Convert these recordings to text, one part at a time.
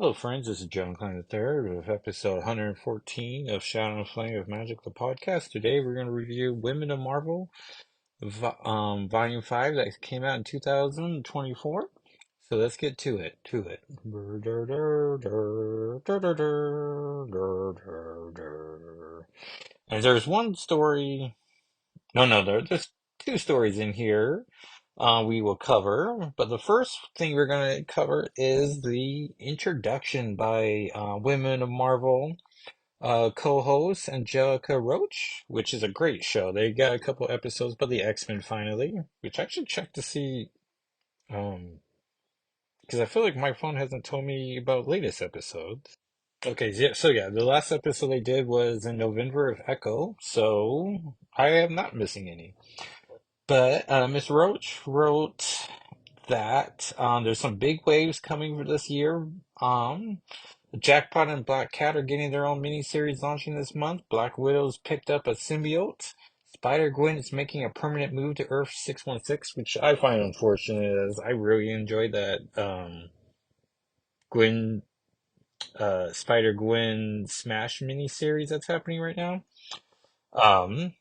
Hello, friends. This is John Klein III with episode 114 of Shadow and Flame of Magic, the podcast. Today, we're going to review Women of Marvel, Volume 5 that came out in 2024. So let's get to it. And there's one story. No, there's two stories in here we will cover. But the first thing we're going to cover is the introduction by Women of Marvel co-host Angelica Roach, which is a great show. They got a couple episodes, but the X-Men finally, which I should check to see, because I feel like my phone hasn't told me about latest episodes. Okay, so the last episode they did was in November of Echo, so I am not missing any. But Miss Roach wrote that there's some big waves coming for this year. Jackpot and Black Cat are getting their own miniseries launching this month. Black Widow's picked up a symbiote. Spider-Gwen is making a permanent move to Earth 616, which I find unfortunate as I really enjoyed that Gwen Spider-Gwen Smash miniseries that's happening right now. Um,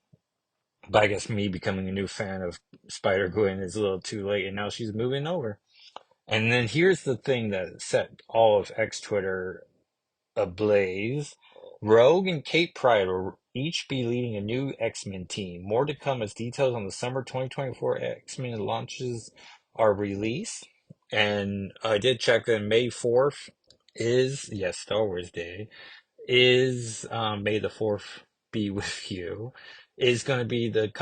but I guess me becoming a new fan of Spider-Gwen is a little too late, and now she's moving over. And then here's the thing that set all of X Twitter ablaze. Rogue and Kate Pride will each be leading a new X-Men team. More to come as details on the summer 2024 X-Men launches are released. And I did check that May 4th is, yes, Star Wars Day, is May the 4th be with you, is going to be the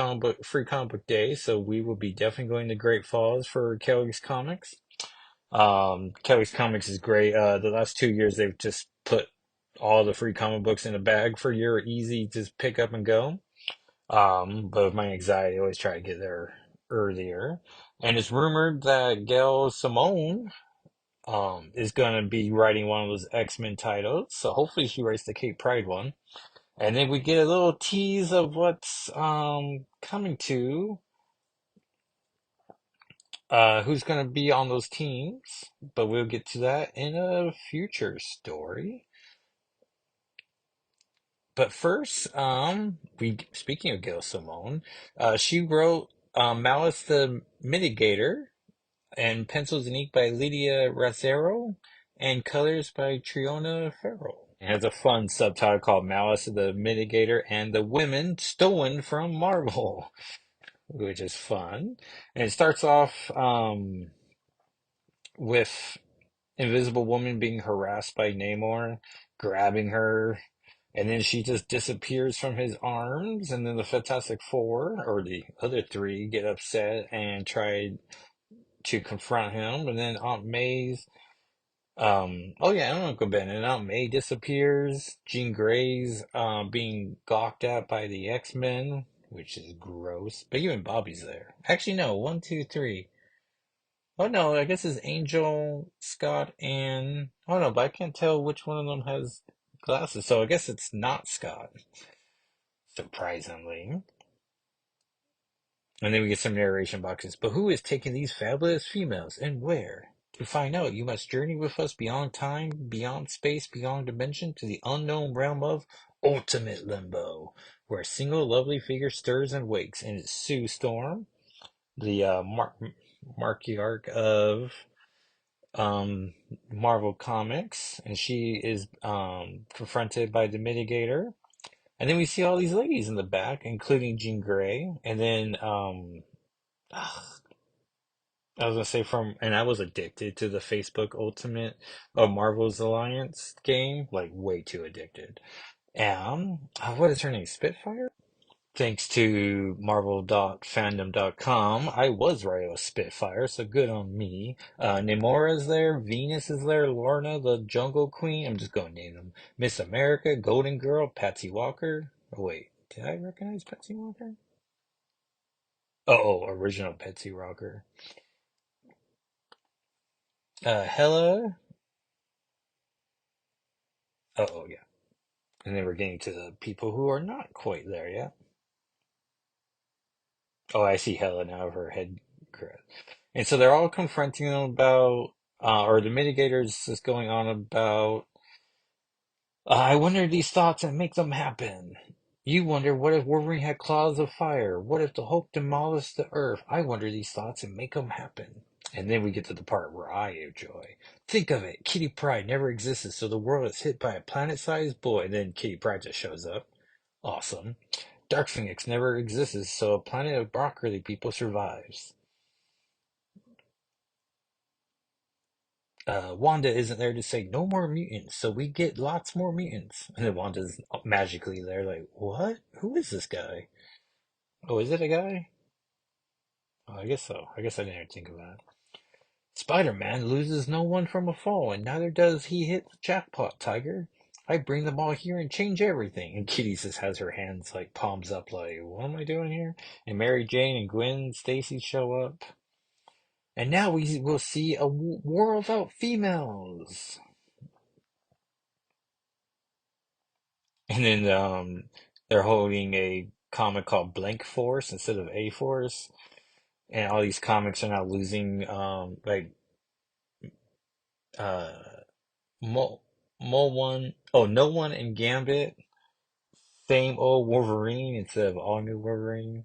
free comic book day. So we will be definitely going to Great Falls for Kelly's Comics. Kelly's Comics is great. The last 2 years, they've just put all the free comic books in a bag for your easy to pick up and go. But with my anxiety, I always try to get there earlier. And it's rumored that Gail Simone, is going to be writing one of those X-Men titles. So hopefully she writes the Kate Pride one. And then we get a little tease of what's, coming to who's going to be on those teams, but we'll get to that in a future story. But first, we speaking of Gail Simone, she wrote Malice the Mitigator, and pencils and ink by Lydia Razzero, and colors by Triona Farrell. It has a fun subtitle called Malice the Mitigator and the Women Stolen from Marvel, which is fun. And it starts off with Invisible Woman being harassed by Namor, grabbing her, and then she just disappears from his arms, and then the Fantastic Four, or the other three, get upset and try to confront him, and then Aunt May's, oh yeah, and Uncle Ben, and Aunt May disappears, Jean Grey's, being gawked at by the X-Men, which is gross, but even Bobby's there. Actually, no, one, two, three. Oh no, I guess it's Angel, Scott, and oh no, but I can't tell which one of them has glasses. So I guess it's not Scott, surprisingly. And then we get some narration boxes. But who is taking these fabulous females and where? To find out, you must journey with us beyond time, beyond space, beyond dimension, to the unknown realm of ultimate limbo, where a single lovely figure stirs and wakes. And it's Sue Storm, the markyarch of um, Marvel Comics, and she is confronted by the Mitigator. And then we see all these ladies in the back, including Jean Grey. And then I was gonna say and I was addicted to the Facebook Ultimate Marvel's Alliance game, like way too addicted. What is her name? Spitfire? Thanks to Marvel.fandom.com, I was right with Spitfire, so good on me. Nemora's there, Venus is there, Lorna, the Jungle Queen, I'm just going to name them. Miss America, Golden Girl, Patsy Walker. Oh, wait, did I recognize Patsy Walker? Original Patsy Walker. Hella. Yeah. And then we're getting to the people who are not quite there yet. Oh, I see Hela now, her head. And so they're all confronting them about or the mitigators is going on about, I wonder these thoughts and make them happen. You wonder what if Wolverine had claws of fire? What if the Hulk demolished the Earth? I wonder these thoughts and make them happen. And then we get to the part where I enjoy. Think of it. Kitty Pryde never existed, so the world is hit by a planet-sized boy. And then Kitty Pryde just shows up. Awesome. Dark Phoenix never existed, so a planet of broccoli people survives. Wanda isn't there to say no more mutants, so we get lots more mutants. And then Wanda's magically there, like, what? Who is this guy? Oh, is it a guy? Oh, I guess so. I guess I didn't think of that. Spider-Man loses no one from a fall, and neither does he hit the jackpot, Tiger. I bring them all here and change everything. And Kitty just has her hands like palms up, like, what am I doing here? And Mary Jane and Gwen Stacy show up. And now we will see a war without females. And then they're holding a comic called Blank Force instead of A Force. And all these comics are now losing like uh Mo Mo one oh no one and Gambit, same old Wolverine instead of all new Wolverine.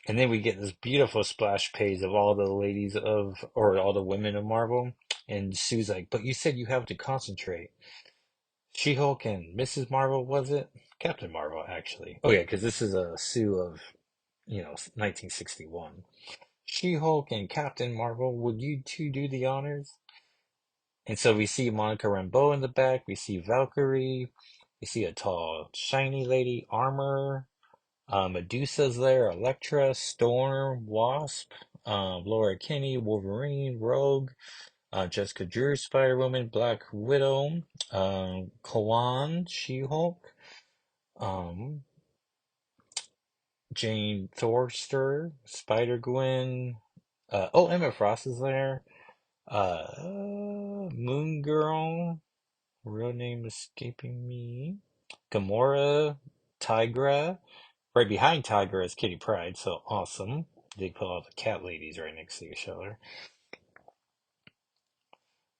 And then we get this beautiful splash page of all the ladies of or all the women of Marvel. And Sue's like, but you said you have to concentrate. She-Hulk and Mrs. Marvel, was it? Captain Marvel, actually. Oh yeah, because this is a Sue of 1961. She-Hulk and Captain Marvel, would you two do the honors? And so we see Monica Rambeau in the back. We see Valkyrie. We see a tall, shiny lady, Armor. Medusa's there, Elektra, Storm, Wasp, Laura Kinney, Wolverine, Rogue, Jessica Drew, Spider-Woman, Black Widow, Kawan, She-Hulk, um, Jane Thorster, Spider-Gwen. Emma Frost is there. Moon Girl, real name escaping me. Gamora, Tigra. Right behind Tigra is Kitty Pryde, so awesome. They put all the cat ladies right next to each other.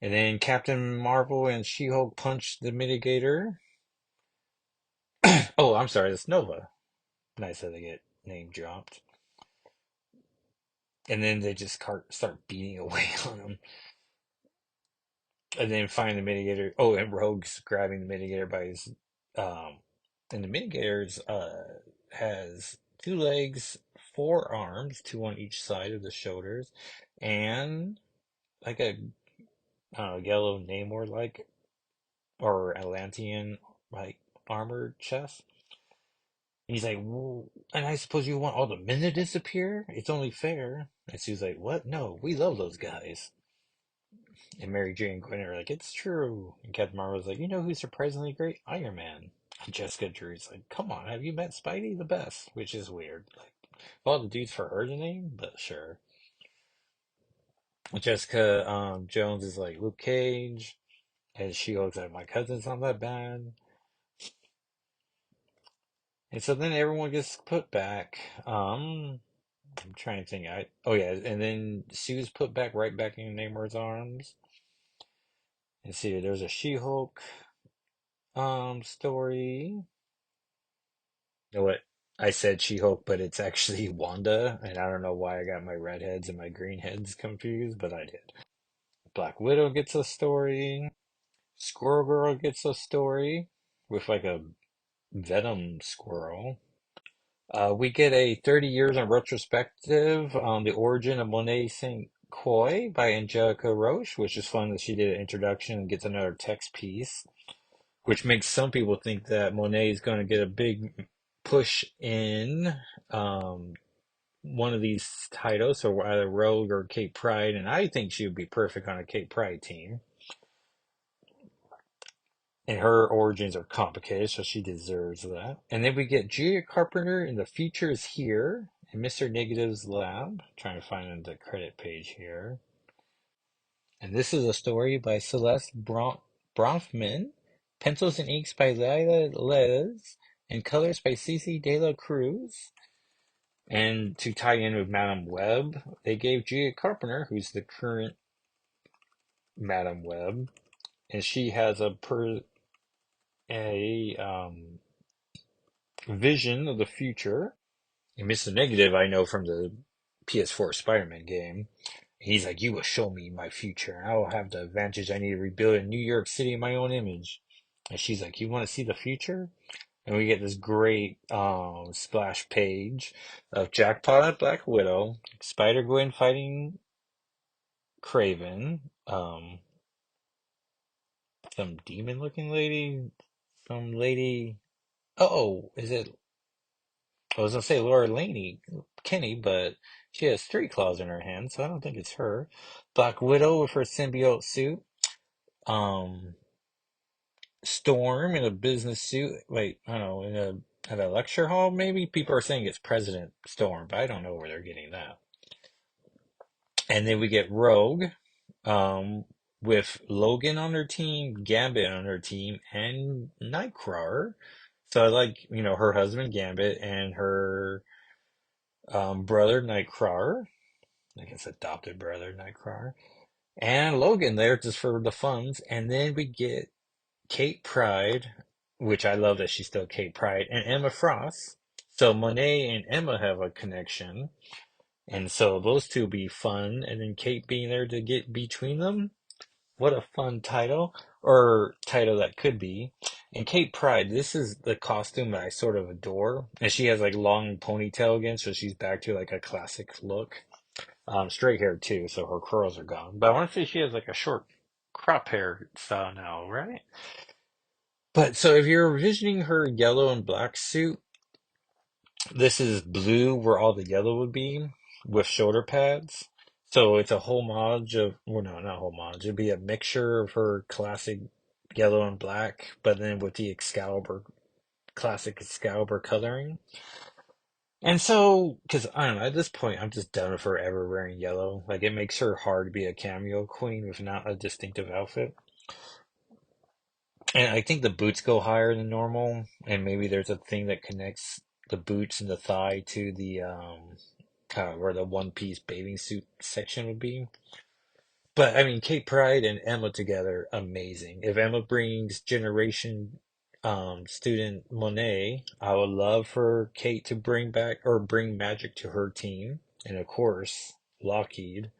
And then Captain Marvel and She-Hulk punch the mitigator. Oh, I'm sorry, that's Nova. Nice that they get name dropped. And then they just start beating away on him. And then find the mitigator. Oh, and Rogue's grabbing the mitigator by his and the mitigator's has two legs, four arms, two on each side of the shoulders, and like a yellow Namor like or Atlantean like armored chest. And he's like, well, and I suppose you want all the men to disappear? It's only fair. And she's like, what? No, we love those guys. And Mary Jane and Gwen are like, it's true. And Captain Marvel's like, you know who's surprisingly great? Iron Man. And Jessica Drew's like, come on, have you met Spidey? The best. Which is weird. Like, all the dudes for her to name, but sure. Jessica Jones is like, Luke Cage. And she looks like, my cousin's not that bad. And so then everyone gets put back. I'm trying to think. Oh yeah, and then Sue's put back right back in Namor's arms. And see, there's a She-Hulk story. You know what? I said She-Hulk, but it's actually Wanda, and I don't know why I got my red heads and my green heads confused, but I did. Black Widow gets a story. Squirrel Girl gets a story with like a Venom squirrel. We get a 30 years in retrospective on the origin of Monet St. Croix by Angelica Roche, which is fun that she did an introduction and gets another text piece, which makes some people think that Monet is going to get a big push in one of these titles, so either Rogue or Kate Pride, and I think she would be perfect on a Kate Pride team. And her origins are complicated, so she deserves that. And then we get Julia Carpenter in The Future is Here in Mr. Negative's lab. Trying to find the credit page here. And this is a story by Celeste Bronfman, pencils and inks by Lila Les, and colors by Cece De La Cruz. And to tie in with Madam Web, they gave Gia Carpenter, who's the current Madam Web, and she has a vision of the future. And Mr. Negative, I know from the PS4 Spider-Man game. He's like, "You will show me my future, and I will have the advantage I need to rebuild in New York City in my own image." And she's like, "You want to see the future?" And we get this great splash page of Jackpot, Black Widow, Spider-Gwen fighting Craven, some demon-looking lady, some lady. Oh, is it? I was gonna say Laura Laney, Kenny, but she has street claws in her hand, so I don't think it's her. Black Widow with her symbiote suit. Um, Storm in a business suit. Wait, I don't know, at a lecture hall, maybe? People are saying it's President Storm, but I don't know where they're getting that. And then we get Rogue, um, with Logan on her team, Gambit on her team, and Nightcrawler. So I like, her husband Gambit and her brother Nightcrawler, I guess adopted brother Nightcrawler, and Logan there just for the funds. And then we get Kate Pride, which I love that she's still Kate Pride, and Emma Frost. So Monet and Emma have a connection, and so those two be fun. And then Kate being there to get between them. What a fun title, or title that could be. And Kate Pride, this is the costume that I sort of adore. And she has like long ponytail again, so she's back to like a classic look. Straight hair too, so her curls are gone. But I want to say she has like a short crop hair style now, right? But so if you're envisioning her yellow and black suit, this is blue where all the yellow would be with shoulder pads. So it's a homage of, well, no, not homage. It'd be a mixture of her classic yellow and black, but then with the Excalibur, classic Excalibur coloring. And so, because I don't know, at this point, I'm just done with her ever wearing yellow. Like, it makes her hard to be a cameo queen with not a distinctive outfit. And I think the boots go higher than normal, and maybe there's a thing that connects the boots and the thigh to the kind of where the one piece bathing suit section would be. But I mean, Kate Pride and Emma together, amazing. If Emma brings Generation student Monet, I would love for Kate to bring back or bring magic to her team, and of course Lockheed.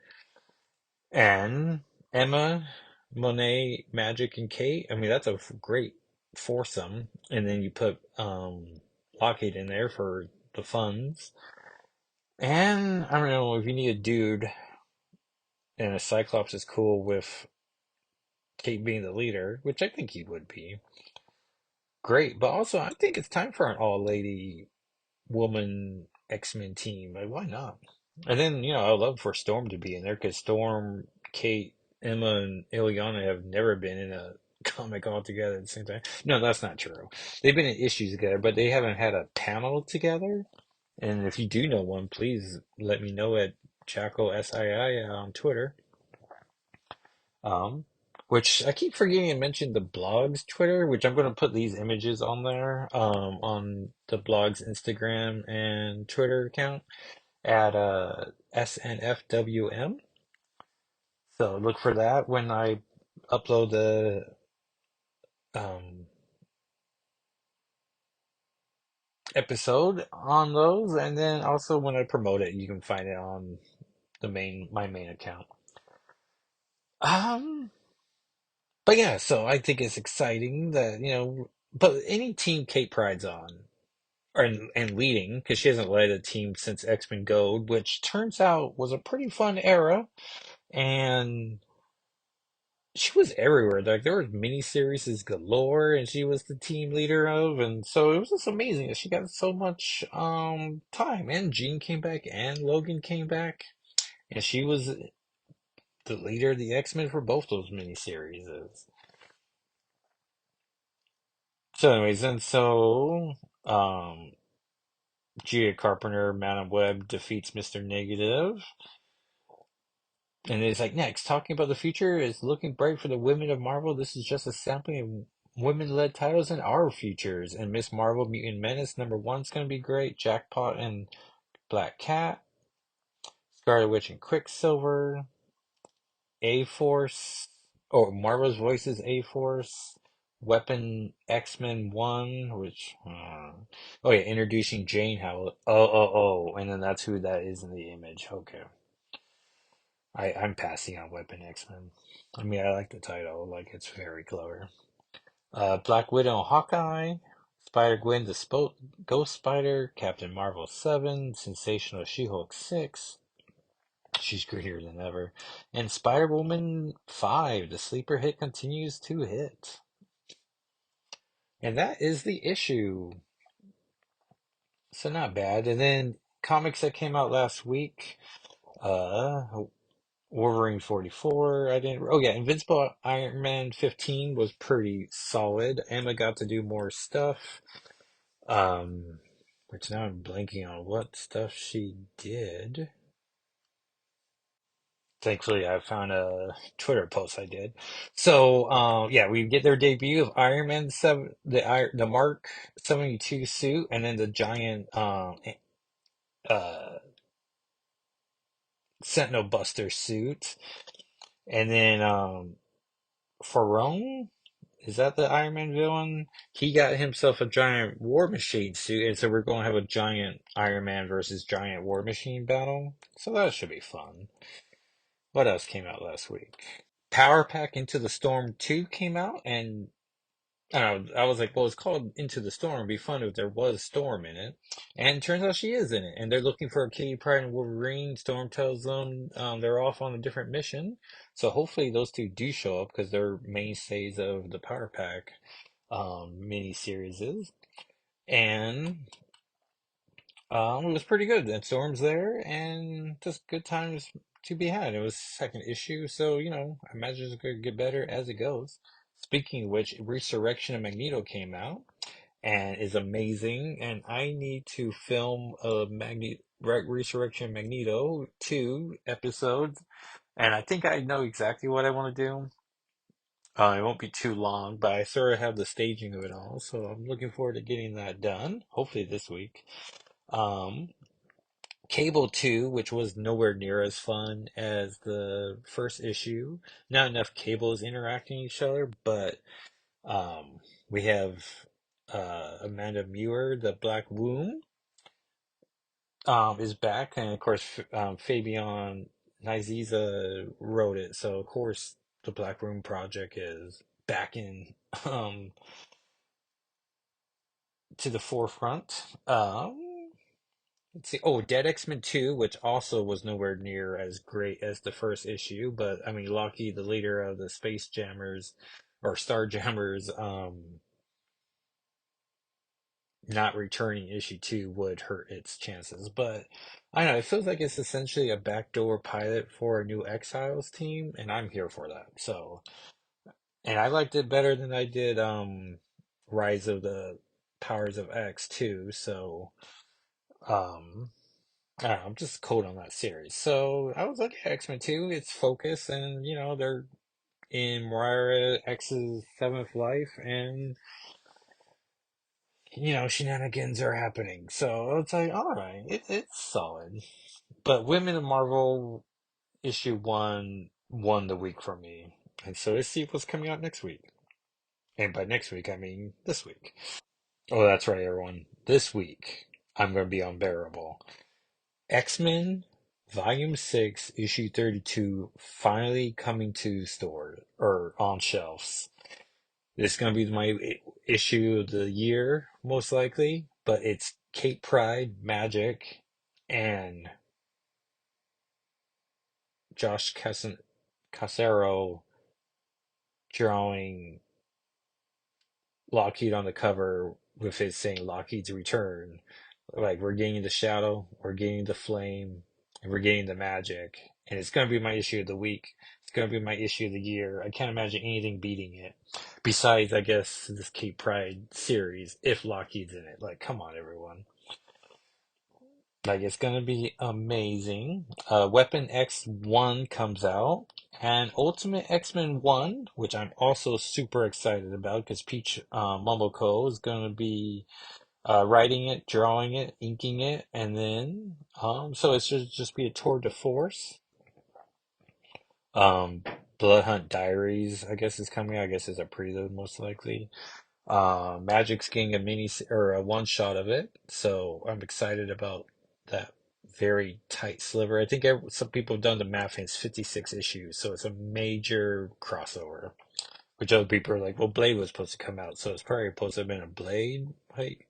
And Emma, Monet, Magic, and Kate. I mean, that's a great foursome. And then you put Lockheed in there for the funds. And I don't know if you need a dude, and a Cyclops is cool with Kate being the leader, which I think he would be. Great. But also, I think it's time for an all lady woman X-Men team. Like, why not? And then, I'd love for Storm to be in there because Storm, Kate, Emma, and Ileana have never been in a comic all together at the same time. No, that's not true. They've been in issues together, but they haven't had a panel together. And if you do know one, please let me know at Jacko SII on Twitter. Um, which I keep forgetting to mention the blog's Twitter, which I'm going to put these images on there, on the blog's Instagram and Twitter account at SNFWM. So look for that when I upload the um, episode on those, and then also when I promote it, you can find it on my main account. Um, but yeah, so I think it's exciting that but any team Kate Pride's on, and leading because she hasn't led a team since X-Men Gold, which turns out was a pretty fun era, and she was everywhere. Like there were mini series galore, and she was the team leader of, and so it was just amazing that she got so much time. And Jean came back, and Logan came back, and she was the leader of the X-Men for both those mini series. So, anyways, and so Gia Carpenter, Madam Web defeats Mr. Negative. And it's like next, talking about the future is looking bright for the women of Marvel. This is just a sampling of women-led titles in our futures. And Miss Marvel Mutant Menace #1 is going to be great. Jackpot and Black Cat, Scarlet Witch and Quicksilver, A-Force, or Marvel's Voices A-Force, Weapon X-Men 1, which, oh yeah, introducing Jane Howell. And then that's who that is in the image. Okay. I'm passing on Weapon X-Men. I mean, I like the title, like, it's very clever. Black Widow and Hawkeye, Spider-Gwen, the Ghost Spider, Captain Marvel 7, Sensational She-Hulk 6, she's greater than ever. And Spider-Woman 5, the sleeper hit continues to hit. And that is the issue. So not bad. And then comics that came out last week, uh Wolverine 44, I didn't oh yeah, Invincible Iron Man 15 was pretty solid. Emma got to do more stuff. Which now I'm blanking on what stuff she did. Thankfully, I found a Twitter post I did. So, yeah, we get their debut of Iron Man 7, the Mark 72 suit, and then the giant uh, Sentinel Buster suit, and then Farone, is that the Iron Man villain? He got himself a giant War Machine suit, and so we're going to have a giant Iron Man versus giant War Machine battle. So that should be fun. What else came out last week? Power Pack Into the Storm 2 came out, and I don't know, I was like, well, it's called Into the Storm. It'd be fun if there was Storm in it. And it turns out she is in it. And they're looking for Kitty Pryde and Wolverine. Storm tells them they're off on a different mission. So hopefully those two do show up because they're mainstays of the Power Pack mini series is. And it was pretty good. And Storm's there, and just good times to be had. It was second issue, so I imagine it's going to get better as it goes. Speaking of which, Resurrection of Magneto came out and is amazing, and I need to film a Resurrection of Magneto 2 episodes, and I think I know exactly what I want to do. It won't be too long, but I sort of have the staging of it all, so I'm looking forward to getting that done. Hopefully this week. Um, Cable 2, which was nowhere near as fun as the first issue. Not enough cables interacting with each other, but we have Amanda Muir, the Black Womb, is back, and of course, Fabian Nicieza wrote it, so of course, the Black Room Project is back in um, to the forefront. Let's see. Oh, Dead X-Men 2, which also was nowhere near as great as the first issue, but I mean, Loki, the leader of the Space Jammers or Star Jammers, not returning issue 2 would hurt its chances. But I don't know, it feels like it's essentially a backdoor pilot for a new Exiles team, and I'm here for that. So, and I liked it better than I did Rise of the Powers of X too. So, um, I don't know, I'm just cold on that series. So I was like, yeah, X-Men 2, it's focused, and they're in Mariah X's seventh life, and shenanigans are happening. So it's like, all right, it's solid. But Women of Marvel issue one won the week for me. And so let's see what's coming out next week. And by next week, I mean this week. Oh, that's right, everyone. This week, I'm going to be unbearable. X-Men Volume 6, Issue 32, finally coming to store or on shelves. This is going to be my issue of the year, most likely, but it's Kate Pryde, Magic, and Josh Casero drawing Lockheed on the cover with it saying Lockheed's return. Like, we're gaining the shadow, we're gaining the flame, and we're gaining the magic. And it's going to be my issue of the week. It's going to be my issue of the year. I can't imagine anything beating it. Besides, I guess, this Kate Pride series, if Lockheed's in it. Like, come on, everyone. Like, it's going to be amazing. Weapon X1 comes out. And Ultimate X-Men 1, which I'm also super excited about because Peach Momoko is going to be writing it, drawing it, inking it, and then so it should just be a tour de force. Um, Blood Hunt Diaries, I guess is coming. I guess is a prelude most likely. Magic's getting a or a one shot of it, so I'm excited about that very tight sliver. I think some people have done the math, and it's 56 issues, so it's a major crossover. Which other people are like, well, Blade was supposed to come out, so it's probably supposed to have been a Blade, like,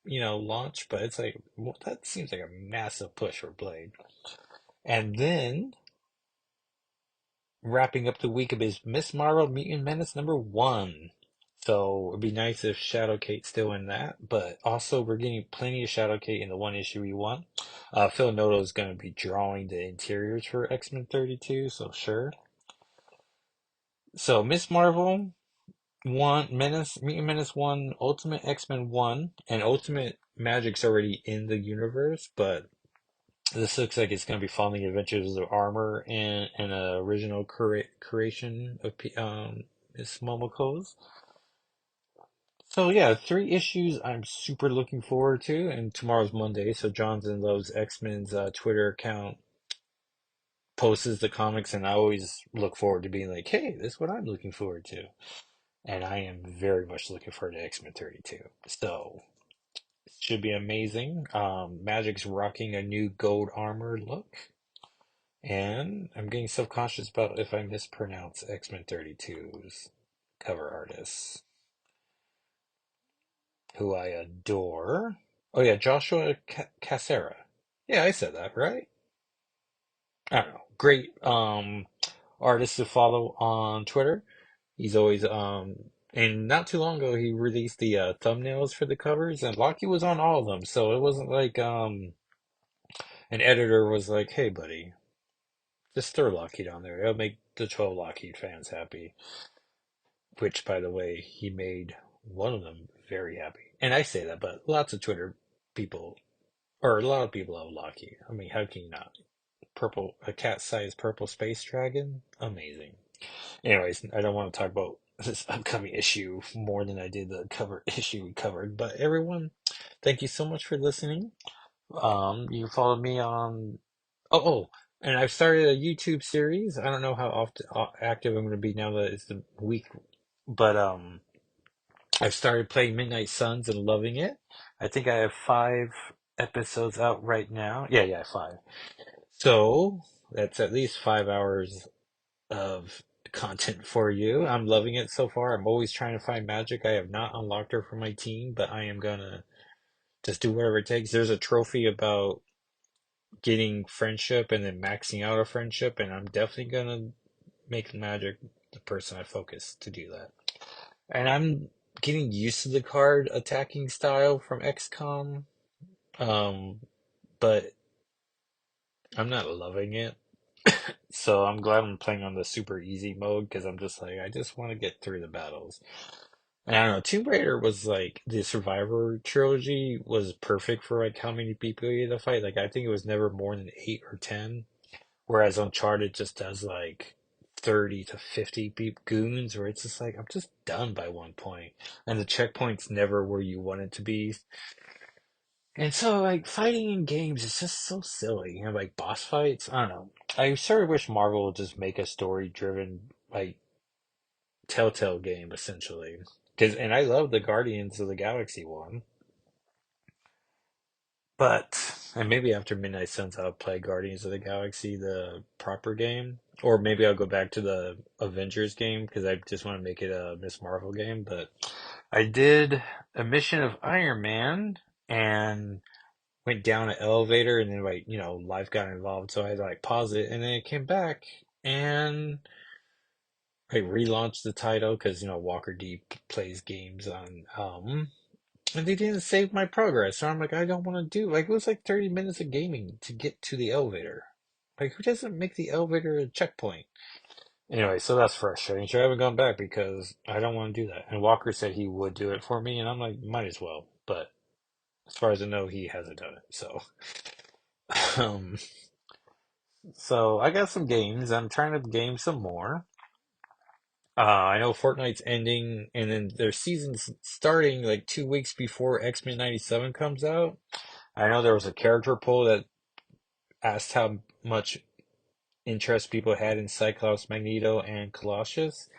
launch, but it's like, well, that seems like a massive push for Blade. And then wrapping up the week is Miss Marvel Mutant Menace #1. So it'd be nice if Shadow Kate's still in that, but also we're getting plenty of Shadow Kate in the one issue we want. Phil Noto is going to be drawing the interiors for X-Men 32, so sure. So Miss Marvel, one Menace, Mutant Menace one, Ultimate X-Men one, and Ultimate Magic's already in the universe, but this looks like it's going to be following the adventures of Armor and an original creation of Miss Momoko's. So yeah, 3 issues I'm super looking forward to, and tomorrow's Monday, so Jonathan Love's X-Men's Twitter account posts the comics, and I always look forward to being like, hey, this is what I'm looking forward to. And I am very much looking forward to X-Men 32. So it should be amazing. Magic's rocking a new gold armor look. And I'm getting self-conscious about if I mispronounce X-Men 32's cover artist, who I adore. Oh yeah, Joshua Cassera. Yeah, I said that right. I don't know. Great artist to follow on Twitter. He's always and not too long ago he released the thumbnails for the covers, and Locky was on all of them. So it wasn't like an editor was like, "Hey buddy, just throw Lockheed on there. It'll make the 12 Lockheed fans happy." Which, by the way, he made one of them very happy. And I say that, but lots of Twitter people, or a lot of people love Lockheed. I mean, how can you not? A cat-sized purple space dragon, amazing. Anyways, I don't want to talk about this upcoming issue more than I did the cover issue we covered. But everyone, thank you so much for listening. You can follow me on. Oh, and I've started a YouTube series. I don't know how often active I'm going to be now that it's the week, but I've started playing Midnight Suns and loving it. I think I have 5 episodes out right now. Yeah, 5. So that's at least 5 hours of content for you. I'm loving it so far. I'm always trying to find magic. I have not unlocked her for my team, but I am gonna just do whatever it takes. There's a trophy about getting friendship and then maxing out a friendship, and I'm definitely gonna make magic the person I focus to do that. And I'm getting used to the card attacking style from XCOM, um, but I'm not loving it. So I'm glad I'm playing on the super easy mode because I'm just like, I just want to get through the battles. And I don't know, Tomb Raider was like the Survivor trilogy was perfect for like how many people you had to fight. Like I think it was never more than 8 or 10, whereas Uncharted just does like 30 to 50 goons, where it's just like I'm just done by one point, and the checkpoint's never where you want it to be. And so like fighting in games is just so silly, like boss fights. I don't know. I sort of wish Marvel would just make a story-driven like Telltale game essentially. And I love the Guardians of the Galaxy one, and maybe after Midnight Suns I'll play Guardians of the Galaxy, the proper game, or maybe I'll go back to the Avengers game because I just want to make it a Miss Marvel game. But I did a mission of Iron Man and went down an elevator, and then like life got involved, so I had to like pause it, and then it came back, and I relaunched the title because Walker D plays games on and they didn't save my progress. So I'm like, I don't want to do like it was like 30 minutes of gaming to get to the elevator. Like who doesn't make the elevator a checkpoint? Anyway, so that's frustrating. So I haven't gone back because I don't want to do that. And Walker said he would do it for me, and I'm like, might as well. But as far as I know, he hasn't done it. So um so I got some games. I'm trying to game some more. I know Fortnite's ending, and then their season's starting like 2 weeks before X-Men 97 comes out. I know there was a character poll that asked how much interest people had in Cyclops, Magneto, and Colossus.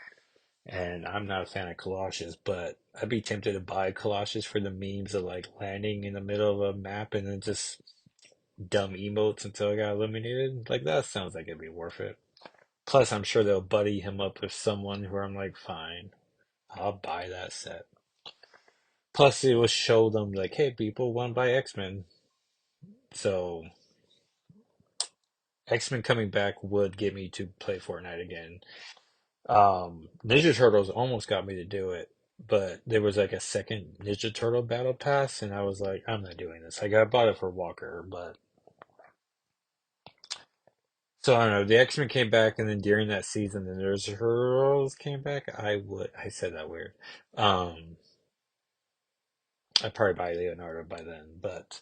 And I'm not a fan of Colossus, but I'd be tempted to buy Colossus for the memes of like landing in the middle of a map and then just dumb emotes until I got eliminated. Like that sounds like it'd be worth it. Plus, I'm sure they'll buddy him up with someone who I'm like, fine, I'll buy that set. Plus, it will show them like, hey, people want to buy X-Men. So X-Men coming back would get me to play Fortnite again. Ninja Turtles almost got me to do it, but there was like a second Ninja Turtle battle pass, and I was like, I'm not doing this. Like I bought it for Walker, but so I don't know. The X-Men came back, and then during that season, the Ninja Turtles came back. I said that weird. Um, I'd probably buy Leonardo by then, but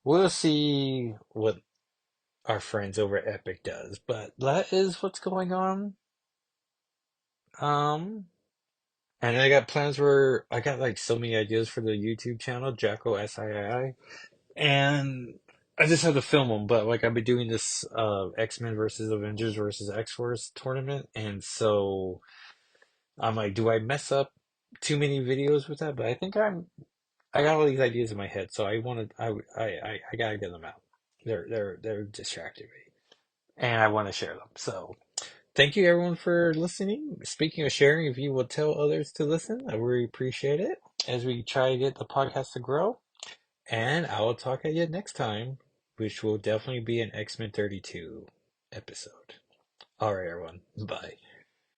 we'll see what our friends over at Epic does. But that is what's going on. Um, and I got plans where I got like so many ideas for the YouTube channel, Jacko SII, and I just have to film them. But like I've been doing this X-Men versus Avengers versus X-Force tournament, and so I'm like, do I mess up too many videos with that? But I got all these ideas in my head, so I gotta get them out. They're distracting me, and I want to share them. So thank you everyone for listening. Speaking of sharing, if you will tell others to listen, I really appreciate it as we try to get the podcast to grow. And I will talk at you next time, which will definitely be an X-Men 32 episode. All right, everyone. Bye.